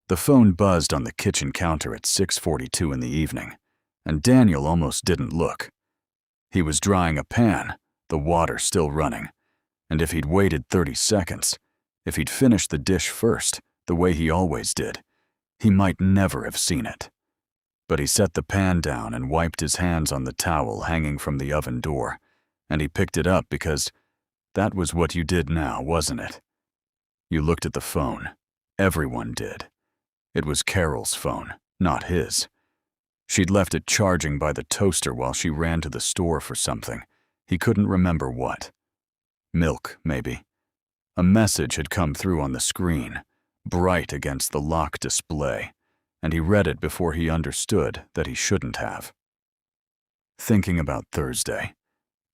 The phone buzzed on the kitchen counter at 6:42 in the evening, and Daniel almost didn't look. He was drying a pan, the water still running, and if he'd waited 30 seconds, if he'd finished the dish first, the way he always did, he might never have seen it. But he set the pan down and wiped his hands on the towel hanging from the oven door, and he picked it up because that was what you did now, wasn't it? You looked at the phone. Everyone did. It was Carol's phone, not his. She'd left it charging by the toaster while she ran to the store for something. He couldn't remember what. Milk, maybe. A message had come through on the screen, bright against the lock display, and he read it before he understood that he shouldn't have. Thinking about Thursday.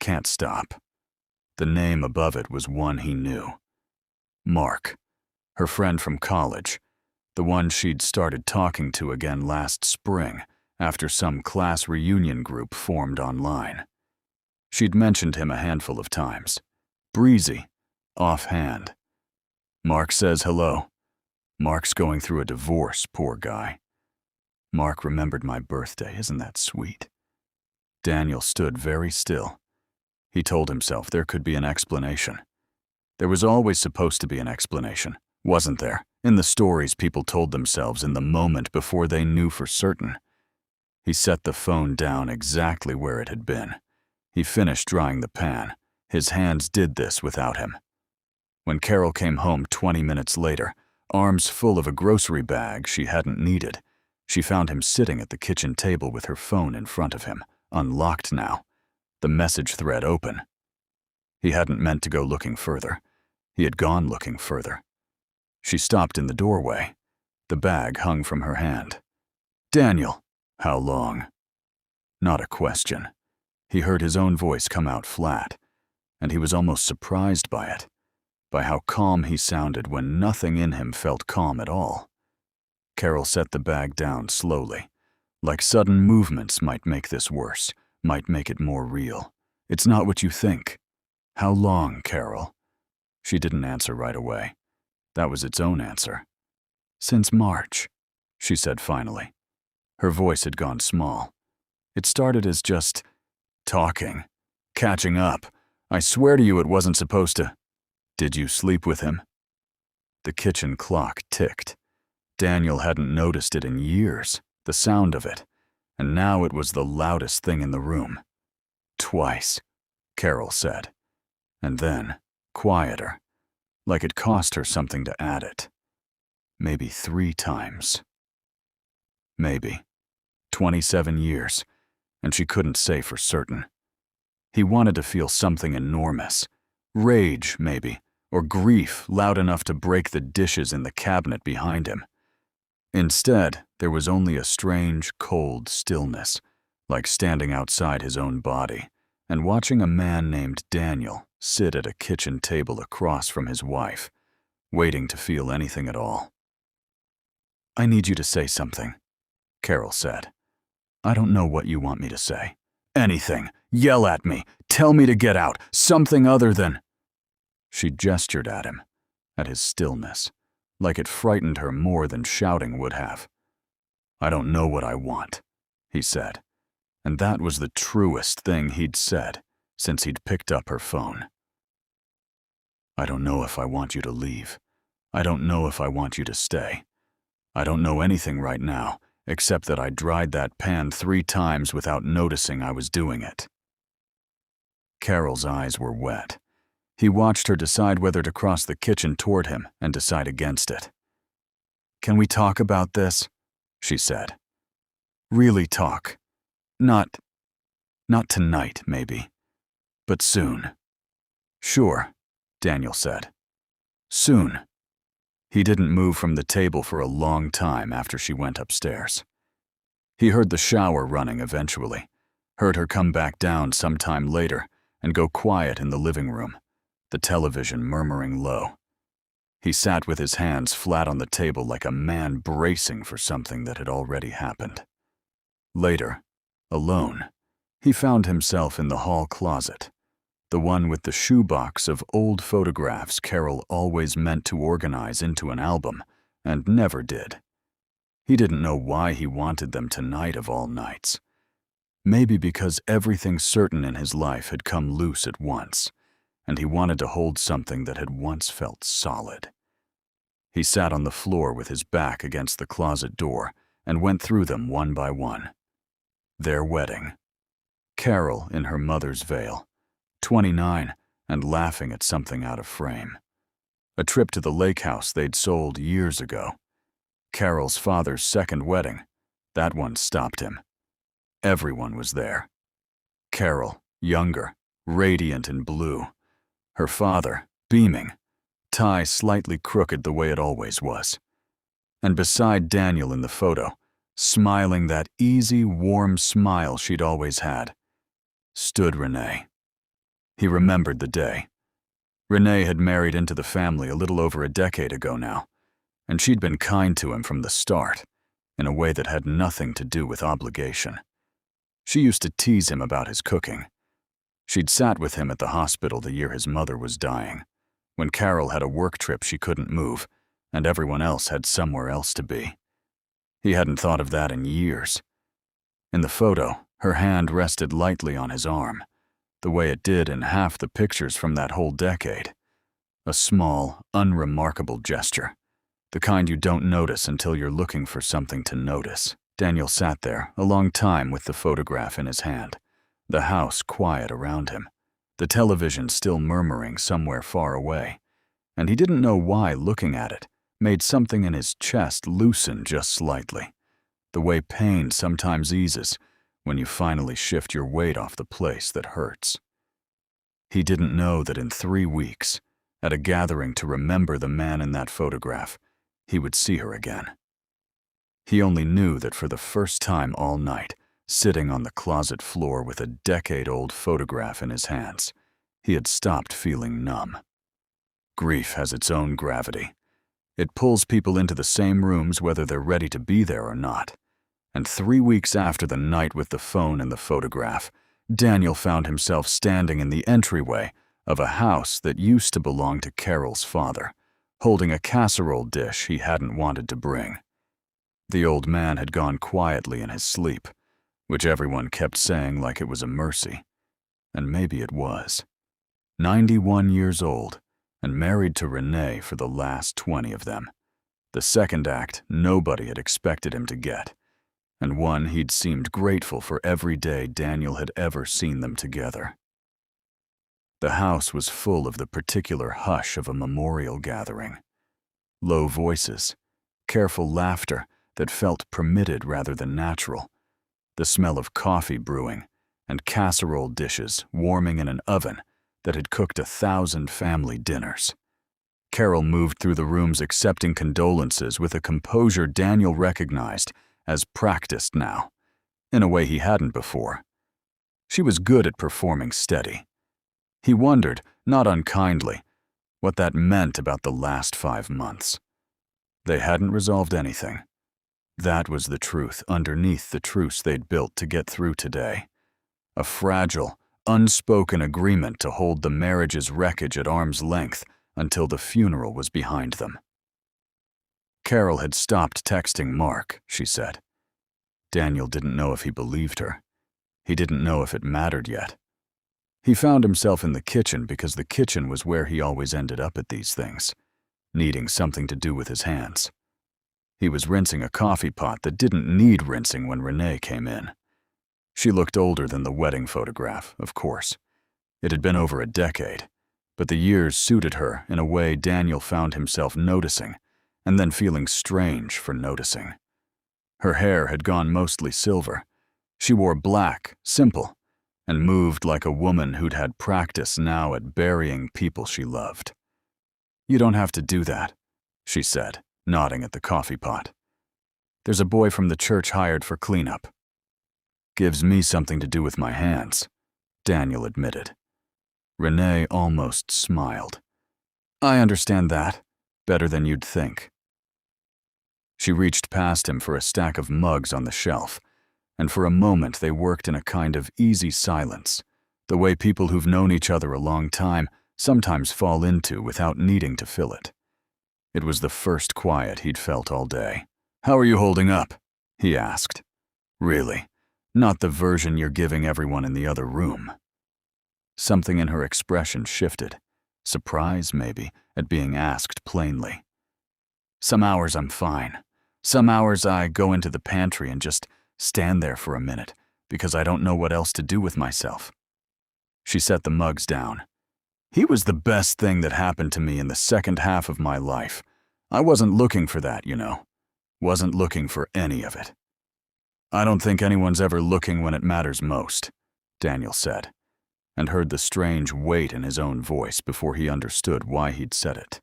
Can't stop. The name above it was one he knew. Mark, her friend from college, the one she'd started talking to again last spring after some class reunion group formed online. She'd mentioned him a handful of times. Breezy, offhand. Mark says hello. Mark's going through a divorce, poor guy. Mark remembered my birthday, isn't that sweet? Daniel stood very still. He told himself there could be an explanation. There was always supposed to be an explanation, wasn't there, in the stories people told themselves in the moment before they knew for certain. He set the phone down exactly where it had been. He finished drying the pan. His hands did this without him. When Carol came home 20 minutes later, arms full of a grocery bag she hadn't needed, she found him sitting at the kitchen table with her phone in front of him, unlocked now, the message thread open. He hadn't meant to go looking further. He had gone looking further. She stopped in the doorway. The bag hung from her hand. Daniel, how long? Not a question. He heard his own voice come out flat, and he was almost surprised by it, by how calm he sounded when nothing in him felt calm at all. Carol set the bag down slowly. Like sudden movements might make this worse, might make it more real. It's not what you think. How long, Carol? She didn't answer right away. That was its own answer. Since March, she said finally. Her voice had gone small. It started as just talking, catching up. I swear to you it wasn't supposed to. Did you sleep with him? The kitchen clock ticked. Daniel hadn't noticed it in years, the sound of it, and now it was the loudest thing in the room. Twice, Carol said, and then, quieter, like it cost her something to add it. Maybe 3 times. Maybe. 27 years, and she couldn't say for certain. He wanted to feel something enormous. Rage, maybe, or grief loud enough to break the dishes in the cabinet behind him. Instead, there was only a strange, cold stillness, like standing outside his own body and watching a man named Daniel sit at a kitchen table across from his wife, waiting to feel anything at all. I need you to say something, Carol said. I don't know what you want me to say. Anything. Yell at me. Tell me to get out. Something other than... She gestured at him, at his stillness, like it frightened her more than shouting would have. I don't know what I want, he said, and that was the truest thing he'd said since he'd picked up her phone. I don't know if I want you to leave. I don't know if I want you to stay. I don't know anything right now, except that I dried that pan 3 times without noticing I was doing it. Carol's eyes were wet. He watched her decide whether to cross the kitchen toward him and decide against it. Can we talk about this? She said. Really talk. Not tonight, maybe, but soon. Sure, Daniel said. Soon. He didn't move from the table for a long time after she went upstairs. He heard the shower running eventually, heard her come back down sometime later and go quiet in the living room, the television murmuring low. He sat with his hands flat on the table like a man bracing for something that had already happened. Later, alone, he found himself in the hall closet, the one with the shoebox of old photographs Carol always meant to organize into an album and never did. He didn't know why he wanted them tonight of all nights. Maybe because everything certain in his life had come loose at once, and he wanted to hold something that had once felt solid. He sat on the floor with his back against the closet door and went through them one by one. Their wedding. Carol in her mother's veil, 29 and laughing at something out of frame. A trip to the lake house they'd sold years ago. Carol's father's second wedding. That one stopped him. Everyone was there. Carol, younger, radiant in blue. Her father, beaming, tie slightly crooked the way it always was. And beside Daniel in the photo, smiling that easy, warm smile she'd always had, stood Renee. He remembered the day. Renee had married into the family a little over a decade ago now, and she'd been kind to him from the start, in a way that had nothing to do with obligation. She used to tease him about his cooking. She'd sat with him at the hospital the year his mother was dying, when Carol had a work trip she couldn't move, and everyone else had somewhere else to be. He hadn't thought of that in years. In the photo, her hand rested lightly on his arm, the way it did in half the pictures from that whole decade. A small, unremarkable gesture, the kind you don't notice until you're looking for something to notice. Daniel sat there a long time with the photograph in his hand, the house quiet around him, the television still murmuring somewhere far away, and he didn't know why looking at it made something in his chest loosen just slightly, the way pain sometimes eases when you finally shift your weight off the place that hurts. He didn't know that in 3 weeks, at a gathering to remember the man in that photograph, he would see her again. He only knew that for the first time all night, sitting on the closet floor with a decade-old photograph in his hands, he had stopped feeling numb. Grief has its own gravity. It pulls people into the same rooms whether they're ready to be there or not. And 3 weeks after the night with the phone and the photograph, Daniel found himself standing in the entryway of a house that used to belong to Carol's father, holding a casserole dish he hadn't wanted to bring. The old man had gone quietly in his sleep, which everyone kept saying like it was a mercy. And maybe it was. 91 years old, and married to Renee for the last 20 of them. The second act nobody had expected him to get, and one he'd seemed grateful for every day Daniel had ever seen them together. The house was full of the particular hush of a memorial gathering. Low voices, careful laughter that felt permitted rather than natural, the smell of coffee brewing, and casserole dishes warming in an oven that had cooked 1,000 family dinners. Carol moved through the rooms accepting condolences with a composure Daniel recognized as practiced now, in a way he hadn't before. She was good at performing steady. He wondered, not unkindly, what that meant about the last 5 months. They hadn't resolved anything. That was the truth underneath the truce they'd built to get through today. A fragile, unspoken agreement to hold the marriage's wreckage at arm's length until the funeral was behind them. Carol had stopped texting Mark, she said. Daniel didn't know if he believed her. He didn't know if it mattered yet. He found himself in the kitchen because the kitchen was where he always ended up at these things, needing something to do with his hands. He was rinsing a coffee pot that didn't need rinsing when Renee came in. She looked older than the wedding photograph, of course. It had been over a decade, but the years suited her in a way Daniel found himself noticing, and then feeling strange for noticing. Her hair had gone mostly silver. She wore black, simple, and moved like a woman who'd had practice now at burying people she loved. "You don't have to do that," she said, nodding at the coffee pot. "There's a boy from the church hired for cleanup." "Gives me something to do with my hands," Daniel admitted. Renee almost smiled. "I understand that, better than you'd think." She reached past him for a stack of mugs on the shelf, and for a moment they worked in a kind of easy silence, the way people who've known each other a long time sometimes fall into without needing to fill it. It was the first quiet he'd felt all day, "How are you holding up?" he asked. "Really, not the version you're giving everyone in the other room." Something in her expression shifted. Surprise, maybe, at being asked plainly. "Some hours I'm fine. Some hours I go into the pantry and just stand there for a minute because I don't know what else to do with myself." She set the mugs down. "He was the best thing that happened to me in the second half of my life. I wasn't looking for that, you know. Wasn't looking for any of it." "I don't think anyone's ever looking when it matters most," Daniel said, and heard the strange weight in his own voice before he understood why he'd said it.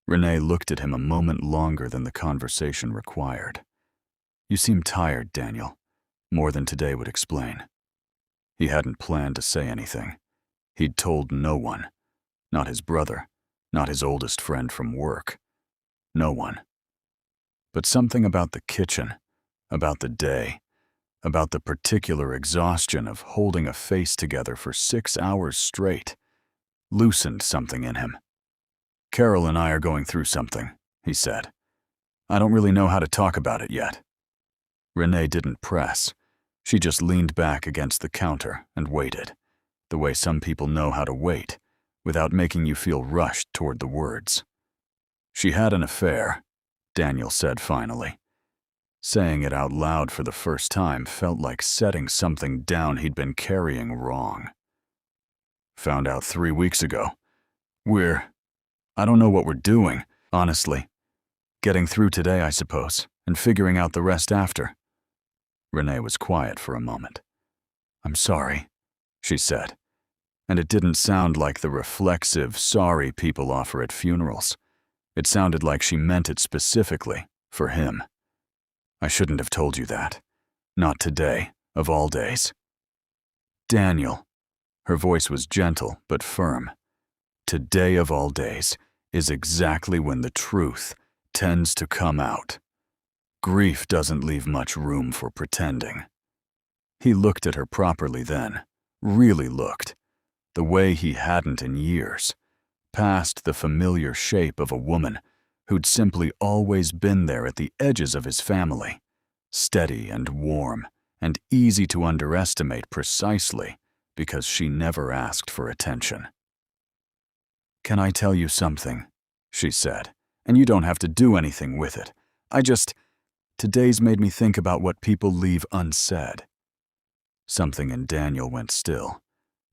Renee looked at him a moment longer than the conversation required. "You seem tired, Daniel, more than today would explain." He hadn't planned to say anything. He'd told no one. Not his brother, not his oldest friend from work. No one. But something about the kitchen, about the day, about the particular exhaustion of holding a face together for 6 hours straight, loosened something in him. "Carol and I are going through something," he said. "I don't really know how to talk about it yet." Renee didn't press. She just leaned back against the counter and waited, the way some people know how to wait, without making you feel rushed toward the words. "She had an affair," Daniel said finally. Saying it out loud for the first time felt like setting something down he'd been carrying wrong. "Found out 3 weeks ago. I don't know what we're doing, honestly. Getting through today, I suppose, and figuring out the rest after." Renee was quiet for a moment. "I'm sorry," she said, and it didn't sound like the reflexive sorry people offer at funerals. It sounded like she meant it specifically, for him. "I shouldn't have told you that. Not today, of all days." "Daniel," her voice was gentle but firm, "today of all days is exactly when the truth tends to come out. Grief doesn't leave much room for pretending." He looked at her properly then, really looked, the way he hadn't in years, past the familiar shape of a woman who'd simply always been there at the edges of his family, steady and warm and easy to underestimate precisely because she never asked for attention. "Can I tell you something?" she said, "and you don't have to do anything with it. Today's made me think about what people leave unsaid." Something in Daniel went still.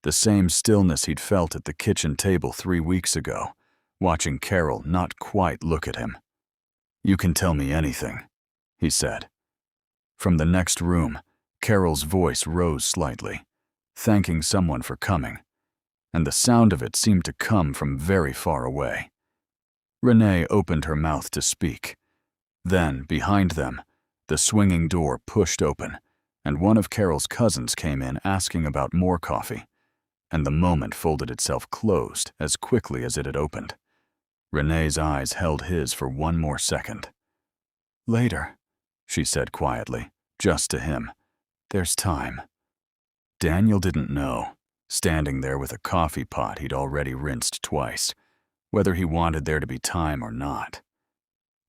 The same stillness he'd felt at the kitchen table 3 weeks ago, watching Carol not quite look at him. "You can tell me anything," he said. From the next room, Carol's voice rose slightly, thanking someone for coming, and the sound of it seemed to come from very far away. Renee opened her mouth to speak. Then, behind them, the swinging door pushed open, and one of Carol's cousins came in asking about more coffee, and the moment folded itself closed as quickly as it had opened. Renee's eyes held his for one more second. "Later," she said quietly, just to him. "There's time." Daniel didn't know, standing there with a coffee pot he'd already rinsed twice, whether he wanted there to be time or not.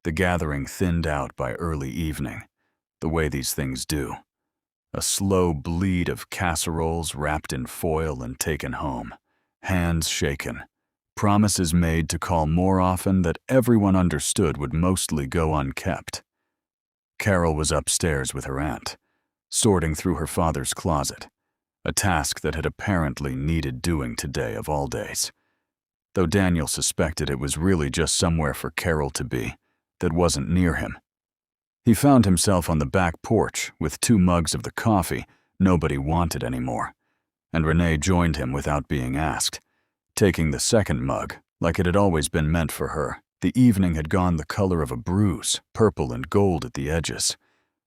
The gathering thinned out by early evening, the way these things do. A slow bleed of casseroles wrapped in foil and taken home, hands shaken, promises made to call more often that everyone understood would mostly go unkept. Carol was upstairs with her aunt, sorting through her father's closet, a task that had apparently needed doing today of all days, though Daniel suspected it was really just somewhere for Carol to be that wasn't near him. He found himself on the back porch with 2 mugs of the coffee nobody wanted anymore, and Renee joined him without being asked, taking the second mug like it had always been meant for her. The evening had gone the color of a bruise, purple and gold at the edges.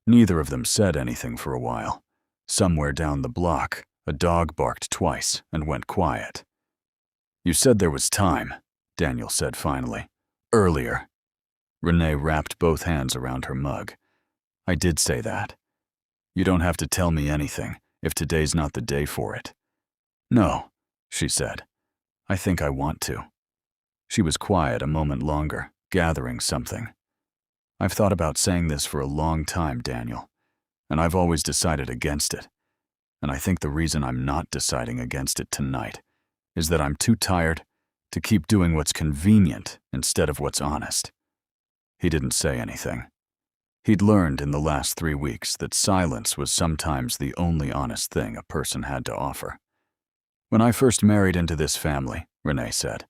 Neither of them said anything for a while. Somewhere down the block, a dog barked twice and went quiet. "You said there was time," Daniel said finally. "Earlier." Renee wrapped both hands around her mug. "I did say that. You don't have to tell me anything if today's not the day for it." "No," she said. "I think I want to." She was quiet a moment longer, gathering something. I've thought about saying this for a long time, Daniel, and I've always decided against it. And I think the reason I'm not deciding against it tonight is that I'm too tired to keep doing what's convenient instead of what's honest. He didn't say anything. He'd learned in the last 3 weeks that silence was sometimes the only honest thing a person had to offer. When I first married into this family, Renee said,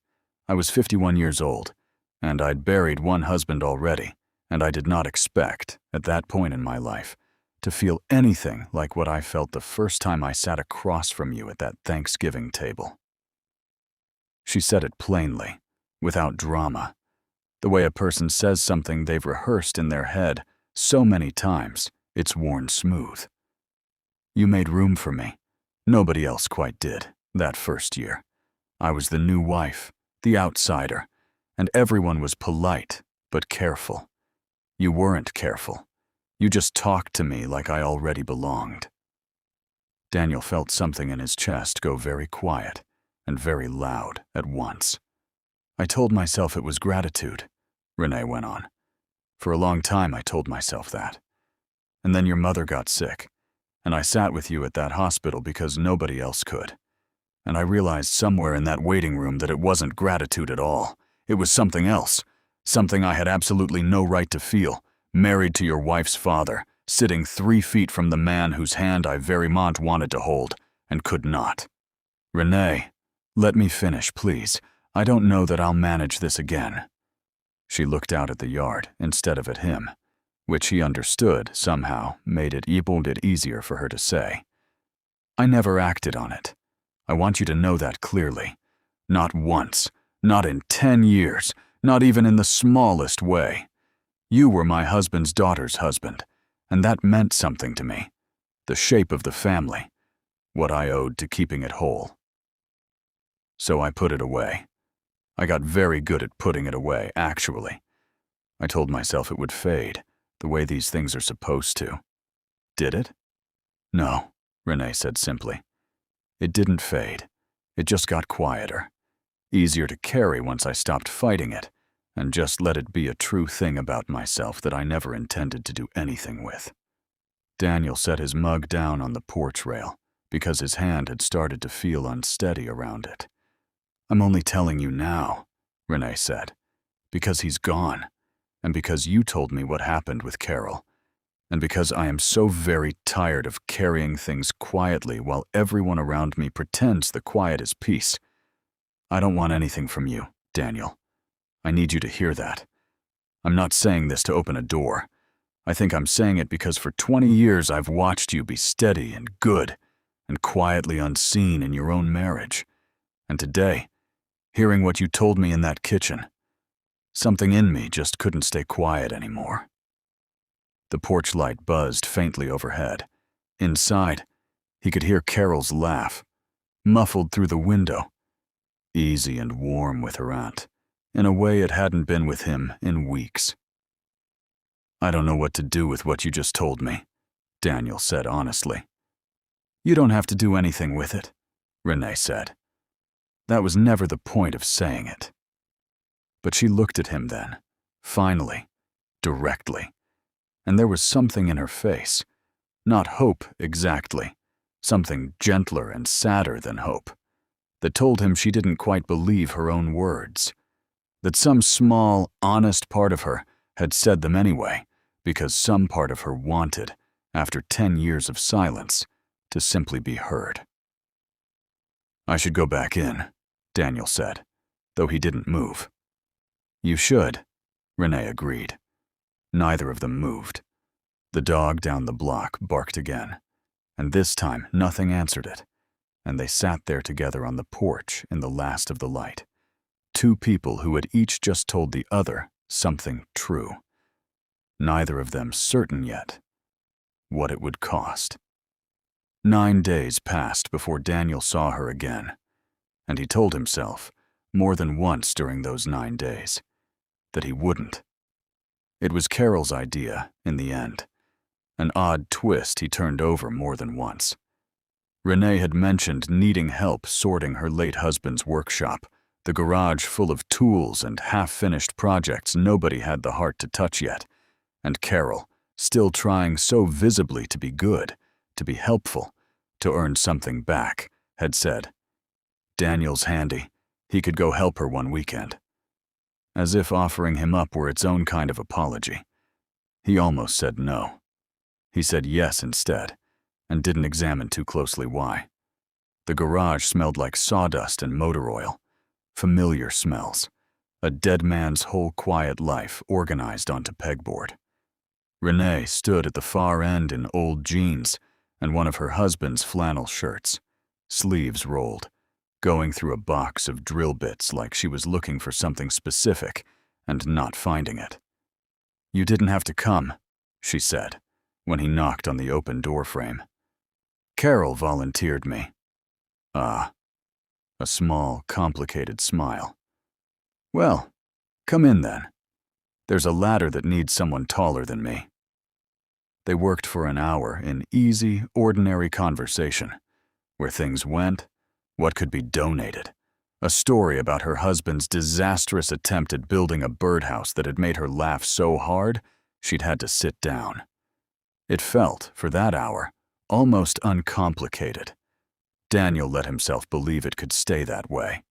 I was 51 years old, and I'd buried one husband already, and I did not expect, at that point in my life, to feel anything like what I felt the first time I sat across from you at that Thanksgiving table. She said it plainly, without drama, the way a person says something they've rehearsed in their head so many times it's worn smooth. You made room for me. Nobody else quite did, that first year. I was the new wife, the outsider, and everyone was polite, but careful. You weren't careful. You just talked to me like I already belonged. Daniel felt something in his chest go very quiet and very loud at once. I told myself it was gratitude, Renee went on. For a long time I told myself that. And then your mother got sick, and I sat with you at that hospital because nobody else could. And I realized somewhere in that waiting room that it wasn't gratitude at all. It was something else, something I had absolutely no right to feel, married to your wife's father, sitting 3 feet from the man whose hand I very much wanted to hold, and could not. Renee, let me finish, please. I don't know that I'll manage this again. She looked out at the yard instead of at him, which he understood somehow made it easier for her to say. I never acted on it. I want you to know that clearly. Not once, not in 10 years, not even in the smallest way. You were my husband's daughter's husband, and that meant something to me. The shape of the family, what I owed to keeping it whole. So I put it away. I got very good at putting it away, actually. I told myself it would fade, the way these things are supposed to. Did it? No, Renee said simply. It didn't fade. It just got quieter. Easier to carry once I stopped fighting it, and just let it be a true thing about myself that I never intended to do anything with. Daniel set his mug down on the porch rail because his hand had started to feel unsteady around it. I'm only telling you now, Renee said, because he's gone, and because you told me what happened with Carol, and because I am so very tired of carrying things quietly while everyone around me pretends the quiet is peace. I don't want anything from you, Daniel. I need you to hear that. I'm not saying this to open a door. I think I'm saying it because for 20 years I've watched you be steady and good and quietly unseen in your own marriage. And today, hearing what you told me in that kitchen, something in me just couldn't stay quiet anymore. The porch light buzzed faintly overhead. Inside, he could hear Carol's laugh, muffled through the window, easy and warm with her aunt, in a way it hadn't been with him in weeks. I don't know what to do with what you just told me, Daniel said honestly. You don't have to do anything with it, Renee said. That was never the point of saying it. But she looked at him then, finally, directly, and there was something in her face, not hope exactly, something gentler and sadder than hope, that told him she didn't quite believe her own words, that some small, honest part of her had said them anyway, because some part of her wanted, after 10 years of silence, to simply be heard. I should go back in, Daniel said, though he didn't move. You should, Renee agreed. Neither of them moved. The dog down the block barked again, and this time nothing answered it, and they sat there together on the porch in the last of the light. 2 people who had each just told the other something true. Neither of them certain yet what it would cost. 9 days passed before Daniel saw her again, and he told himself, more than once during those 9 days, that he wouldn't. It was Carol's idea, in the end, an odd twist he turned over more than once. Renee had mentioned needing help sorting her late husband's workshop, the garage full of tools and half-finished projects nobody had the heart to touch yet, And Carol, still trying so visibly to be good, to be helpful, to earn something back, had said, "Daniel's handy. He could go help her one weekend." As if offering him up were its own kind of apology. He almost said no. He said yes instead, and didn't examine too closely why. The garage smelled like sawdust and motor oil. Familiar smells. A dead man's whole quiet life organized onto pegboard. Renee stood at the far end in old jeans and one of her husband's flannel shirts, sleeves rolled, going through a box of drill bits like she was looking for something specific and not finding it. "You didn't have to come," she said, when he knocked on the open door frame. "Carol volunteered me." "Ah." A small, complicated smile. "Well, come in then. There's a ladder that needs someone taller than me." They worked for an hour in easy, ordinary conversation, where things went, what could be donated, a story about her husband's disastrous attempt at building a birdhouse that had made her laugh so hard she'd had to sit down. It felt, for that hour, almost uncomplicated. Daniel let himself believe it could stay that way.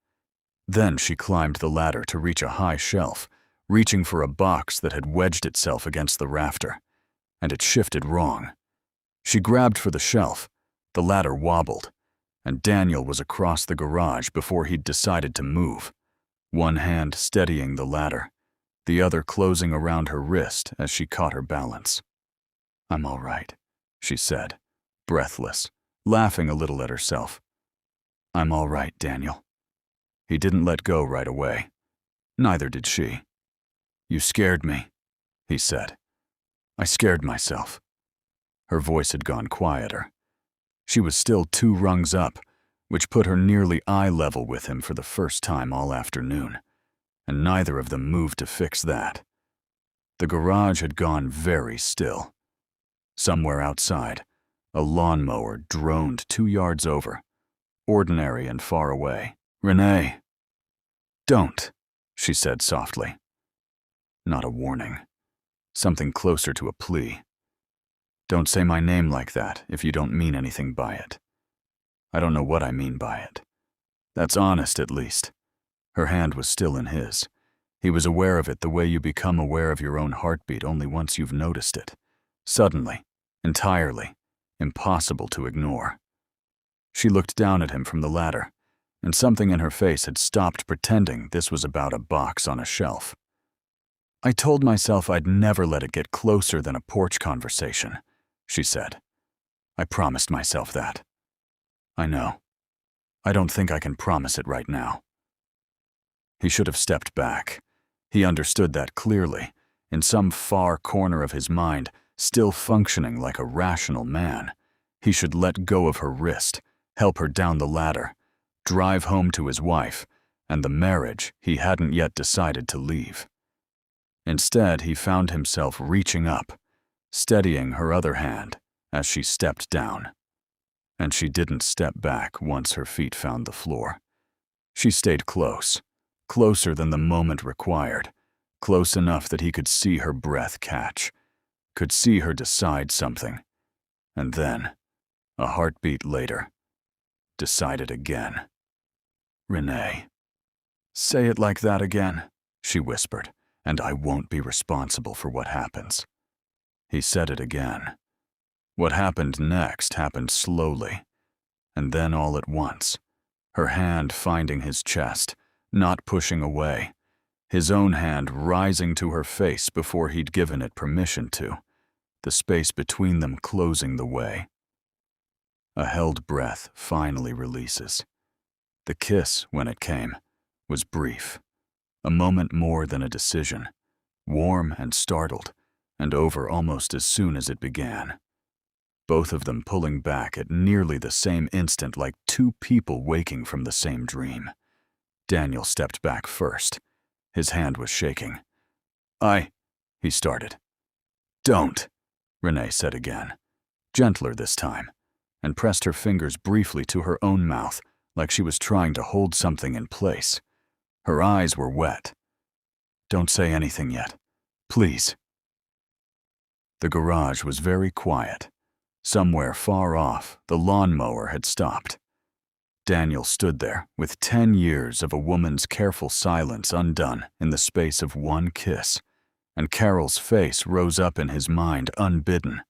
Then she climbed the ladder to reach a high shelf, reaching for a box that had wedged itself against the rafter, and it shifted wrong. She grabbed for the shelf, the ladder wobbled, and Daniel was across the garage before he'd decided to move, one hand steadying the ladder, the other closing around her wrist as she caught her balance. "I'm all right," she said, breathless, laughing a little at herself. "I'm all right, Daniel." He didn't let go right away. Neither did she. "You scared me," he said. "I scared myself." Her voice had gone quieter. She was still 2 rungs up, which put her nearly eye level with him for the first time all afternoon, and neither of them moved to fix that. The garage had gone very still. Somewhere outside, a lawnmower droned 2 yards over, ordinary and far away. "Renee." "Don't," she said softly. Not a warning. Something closer to a plea. "Don't say my name like that if you don't mean anything by it." "I don't know what I mean by it." "That's honest, at least." Her hand was still in his. He was aware of it the way you become aware of your own heartbeat only once you've noticed it. Suddenly, entirely, impossible to ignore. She looked down at him from the ladder, and something in her face had stopped pretending this was about a box on a shelf. "I told myself I'd never let it get closer than a porch conversation," she said. "I promised myself that." "I know. I don't think I can promise it right now." He should have stepped back. He understood that clearly, in some far corner of his mind, still functioning like a rational man. He should let go of her wrist, help her down the ladder, drive home to his wife, and the marriage he hadn't yet decided to leave. Instead, he found himself reaching up, steadying her other hand as she stepped down. And she didn't step back once her feet found the floor. She stayed close, closer than the moment required, close enough that he could see her breath catch, could see her decide something, and then, a heartbeat later, decided again. "Renee." "Say it like that again," she whispered, "and I won't be responsible for what happens." He said it again. What happened next happened slowly, and then all at once, her hand finding his chest, not pushing away, his own hand rising to her face before he'd given it permission to, the space between them closing the way. A held breath finally releases. The kiss, when it came, was brief, a moment more than a decision, warm and startled, and over almost as soon as it began. Both of them pulling back at nearly the same instant like 2 people waking from the same dream. Daniel stepped back first. His hand was shaking. He started. "Don't," Renee said again, gentler this time, and pressed her fingers briefly to her own mouth like she was trying to hold something in place. Her eyes were wet. "Don't say anything yet. Please." The garage was very quiet. Somewhere far off, the lawnmower had stopped. Daniel stood there with 10 years of a woman's careful silence undone in the space of one kiss, and Carol's face rose up in his mind unbidden.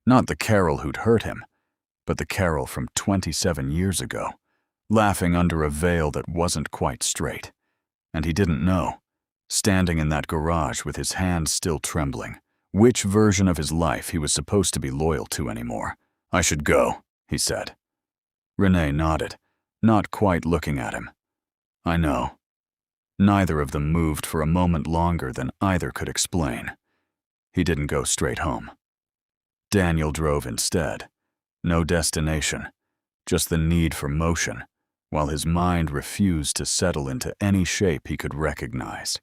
Not the Carol who'd hurt him, but the Carol from 27 years ago, laughing under a veil that wasn't quite straight. And he didn't know, standing in that garage with his hands still trembling, which version of his life he was supposed to be loyal to anymore. "I should go," he said. Renee nodded, not quite looking at him. "I know." Neither of them moved for a moment longer than either could explain. He didn't go straight home. Daniel drove instead. No destination, just the need for motion, while his mind refused to settle into any shape he could recognize.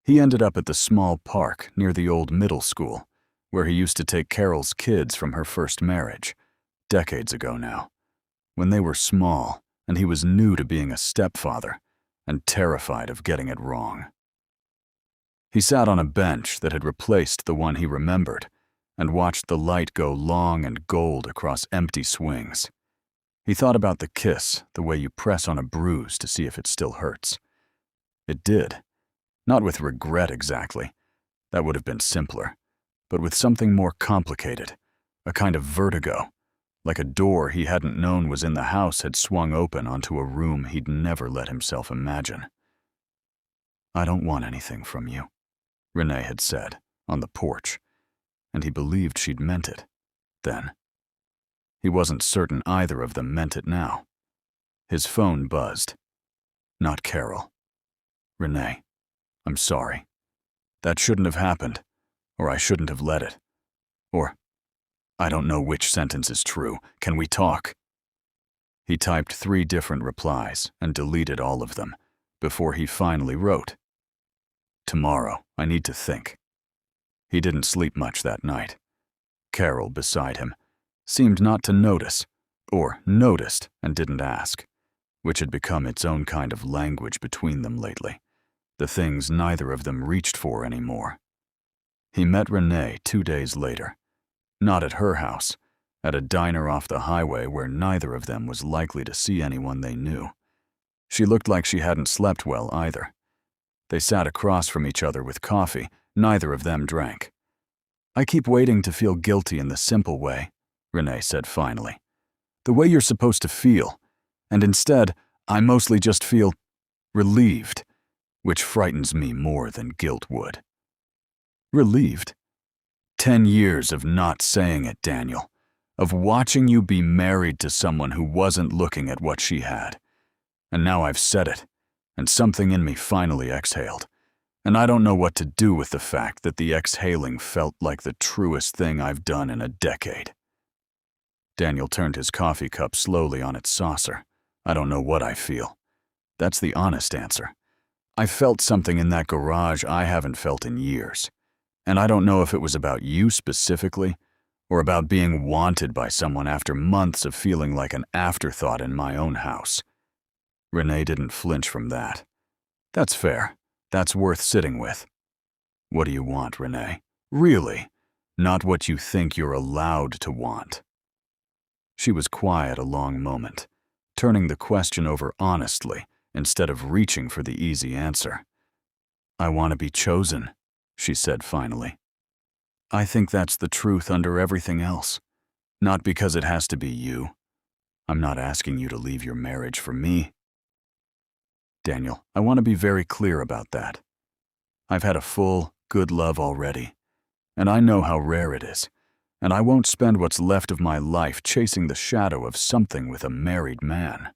He ended up at the small park near the old middle school, where he used to take Carol's kids from her first marriage, decades ago now, when they were small and he was new to being a stepfather and terrified of getting it wrong. He sat on a bench that had replaced the one he remembered and watched the light go long and gold across empty swings. He thought about the kiss, the way you press on a bruise to see if it still hurts. It did. Not with regret exactly. That would have been simpler. But with something more complicated. A kind of vertigo. Like a door he hadn't known was in the house had swung open onto a room he'd never let himself imagine. "I don't want anything from you," Renee had said, on the porch. And he believed she'd meant it. Then. He wasn't certain either of them meant it now. His phone buzzed. Not Carol. "Renee, I'm sorry. That shouldn't have happened, or I shouldn't have let it. Or, I don't know which sentence is true. Can we talk?" He typed 3 different replies and deleted all of them before he finally wrote, "Tomorrow, I need to think." He didn't sleep much that night. Carol, beside him, seemed not to notice, or noticed and didn't ask, which had become its own kind of language between them lately, the things neither of them reached for anymore. He met Renee 2 days later, not at her house, at a diner off the highway where neither of them was likely to see anyone they knew. She looked like she hadn't slept well either. They sat across from each other with coffee. Neither of them drank. "I keep waiting to feel guilty in the simple way," Renee said finally. "The way you're supposed to feel. And instead, I mostly just feel relieved, which frightens me more than guilt would." Relieved? 10 years of not saying it, Daniel. Of watching you be married to someone who wasn't looking at what she had. And now I've said it, and something in me finally exhaled. And I don't know what to do with the fact that the exhaling felt like the truest thing I've done in a decade. Daniel turned his coffee cup slowly on its saucer. "I don't know what I feel. That's the honest answer. I felt something in that garage I haven't felt in years. And I don't know if it was about you specifically, or about being wanted by someone after months of feeling like an afterthought in my own house." Renee didn't flinch from that. "That's fair. That's worth sitting with." "What do you want, Renee? Really? Not what you think you're allowed to want." She was quiet a long moment, turning the question over honestly instead of reaching for the easy answer. "I want to be chosen," she said finally. "I think that's the truth under everything else. Not because it has to be you. I'm not asking you to leave your marriage for me." "Daniel, I want to be very clear about that. I've had a full, good love already, and I know how rare it is, and I won't spend what's left of my life chasing the shadow of something with a married man."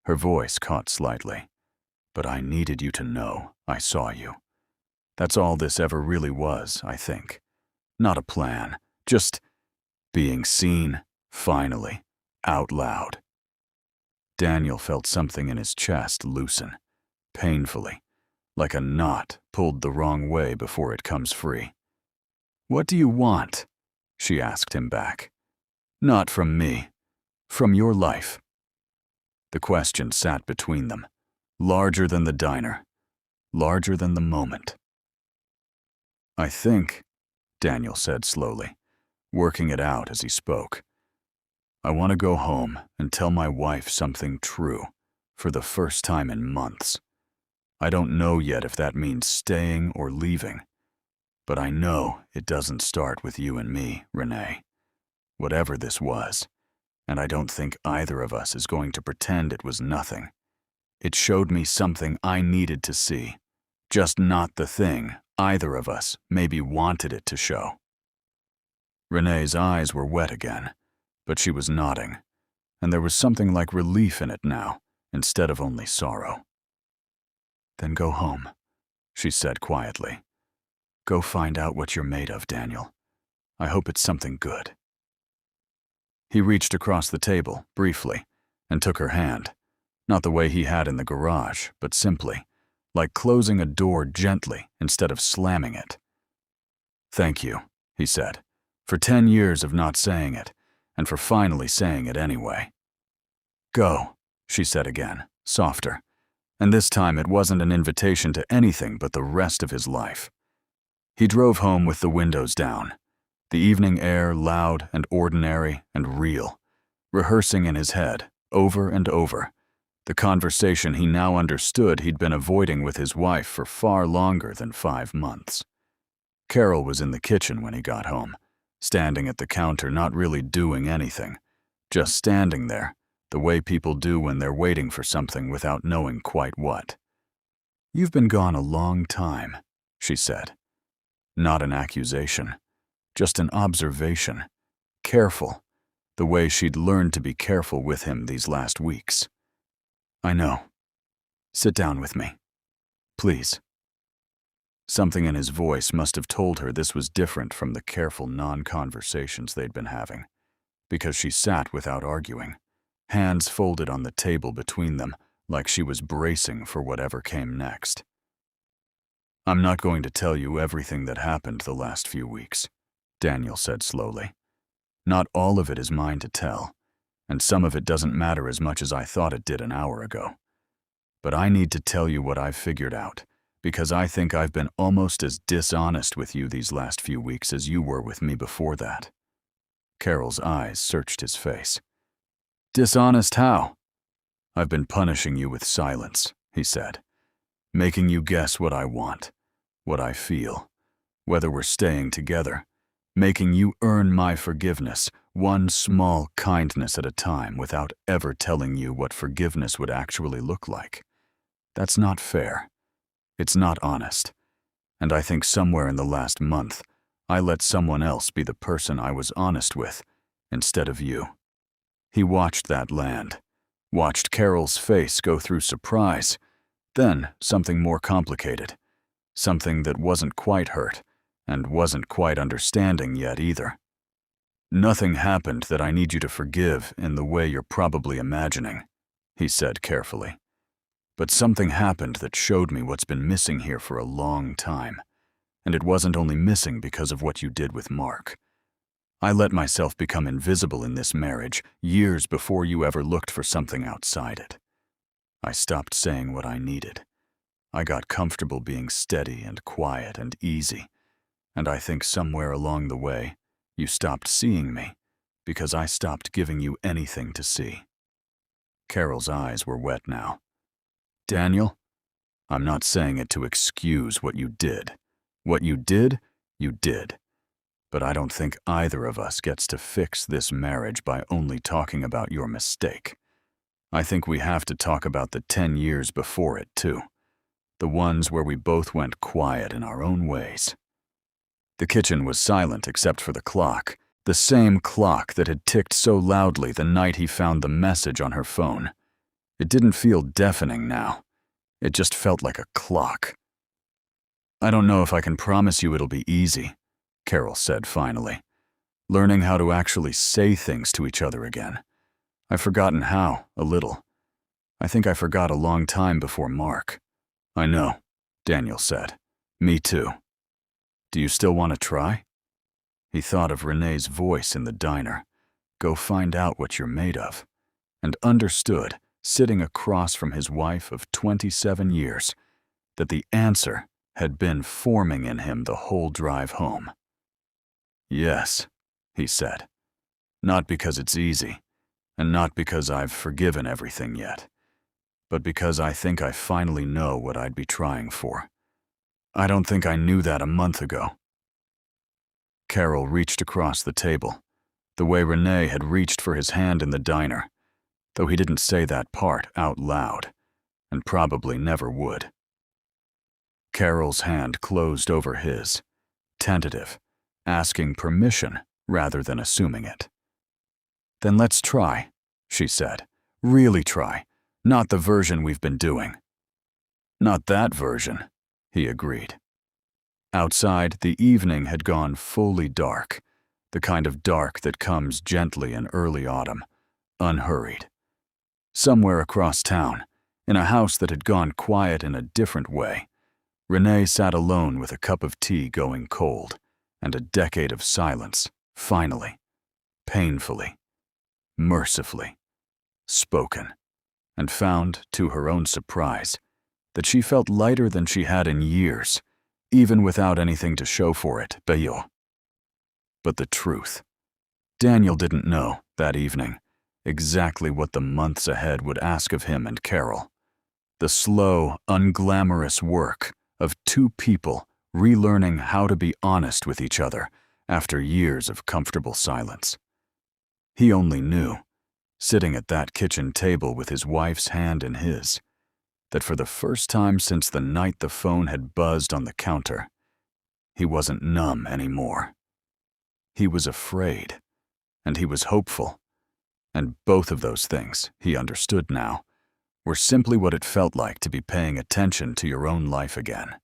Her voice caught slightly. "But I needed you to know I saw you. That's all this ever really was, I think. Not a plan, just being seen, finally, out loud." Daniel felt something in his chest loosen, painfully, like a knot pulled the wrong way before it comes free. "What do you want?" she asked him back. "Not from me. From your life." The question sat between them, larger than the diner, larger than the moment. "I think," Daniel said slowly, working it out as he spoke. I want to go home and tell my wife something true, for the first time in months. I don't know yet if that means staying or leaving, but I know it doesn't start with you and me, Renee. Whatever this was, and I don't think either of us is going to pretend it was nothing. It showed me something I needed to see, just not the thing either of us maybe wanted it to show. Renee's eyes were wet again, but she was nodding, and there was something like relief in it now, instead of only sorrow. Then go home, she said quietly. Go find out what you're made of, Daniel. I hope it's something good. He reached across the table, briefly, and took her hand, not the way he had in the garage, but simply, like closing a door gently instead of slamming it. Thank you, he said, for 10 years of not saying it, and for finally saying it anyway. Go, she said again, softer, and this time it wasn't an invitation to anything but the rest of his life. He drove home with the windows down, the evening air loud and ordinary and real, rehearsing in his head, over and over, the conversation he now understood he'd been avoiding with his wife for far longer than 5 months. Carol was in the kitchen when he got home, standing at the counter not really doing anything, just standing there, the way people do when they're waiting for something without knowing quite what. You've been gone a long time, she said. Not an accusation, just an observation. Careful, the way she'd learned to be careful with him these last weeks. I know. Sit down with me. Please. Something in his voice must have told her this was different from the careful non-conversations they'd been having, because she sat without arguing, hands folded on the table between them, like she was bracing for whatever came next. I'm not going to tell you everything that happened the last few weeks, Daniel said slowly. Not all of it is mine to tell, and some of it doesn't matter as much as I thought it did an hour ago. But I need to tell you what I've figured out, because I think I've been almost as dishonest with you these last few weeks as you were with me before that. Carol's eyes searched his face. Dishonest how? I've been punishing you with silence, he said, making you guess what I want, what I feel, whether we're staying together, making you earn my forgiveness, one small kindness at a time without ever telling you what forgiveness would actually look like. That's not fair. It's not honest. And I think somewhere in the last month, I let someone else be the person I was honest with, instead of you. He watched that land, watched Carol's face go through surprise, then something more complicated, something that wasn't quite hurt, and wasn't quite understanding yet either. Nothing happened that I need you to forgive in the way you're probably imagining, he said carefully. But something happened that showed me what's been missing here for a long time, and it wasn't only missing because of what you did with Mark. I let myself become invisible in this marriage years before you ever looked for something outside it. I stopped saying what I needed. I got comfortable being steady and quiet and easy, and I think somewhere along the way, you stopped seeing me because I stopped giving you anything to see. Carol's eyes were wet now. Daniel, I'm not saying it to excuse what you did. What you did, you did. But I don't think either of us gets to fix this marriage by only talking about your mistake. I think we have to talk about the 10 years before it, too. The ones where we both went quiet in our own ways. The kitchen was silent except for the clock, the same clock that had ticked so loudly the night he found the message on her phone. It didn't feel deafening now. It just felt like a clock. I don't know if I can promise you it'll be easy, Carol said finally, learning how to actually say things to each other again. I've forgotten how, a little. I think I forgot a long time before Mark. I know, Daniel said. Me too. Do you still want to try? He thought of Renee's voice in the diner. Go find out what you're made of. And understood, sitting across from his wife of 27 years, that the answer had been forming in him the whole drive home. Yes, he said. Not because it's easy, and not because I've forgiven everything yet, but because I think I finally know what I'd be trying for. I don't think I knew that a month ago. Carol reached across the table, the way Renee had reached for his hand in the diner, though he didn't say that part out loud, and probably never would. Carol's hand closed over his, tentative, asking permission rather than assuming it. Then let's try, she said. Really try, not the version we've been doing. Not that version, he agreed. Outside, the evening had gone fully dark, the kind of dark that comes gently in early autumn, unhurried. Somewhere across town, in a house that had gone quiet in a different way, Renee sat alone with a cup of tea going cold and a decade of silence, finally, painfully, mercifully, spoken, and found, to her own surprise, that she felt lighter than she had in years, even without anything to show for it, Bayo. But the truth, Daniel didn't know, that evening, exactly what the months ahead would ask of him and Carol. The slow, unglamorous work of two people relearning how to be honest with each other after years of comfortable silence. He only knew, sitting at that kitchen table with his wife's hand in his, that for the first time since the night the phone had buzzed on the counter, he wasn't numb anymore. He was afraid, and he was hopeful, and both of those things, he understood now, were simply what it felt like to be paying attention to your own life again.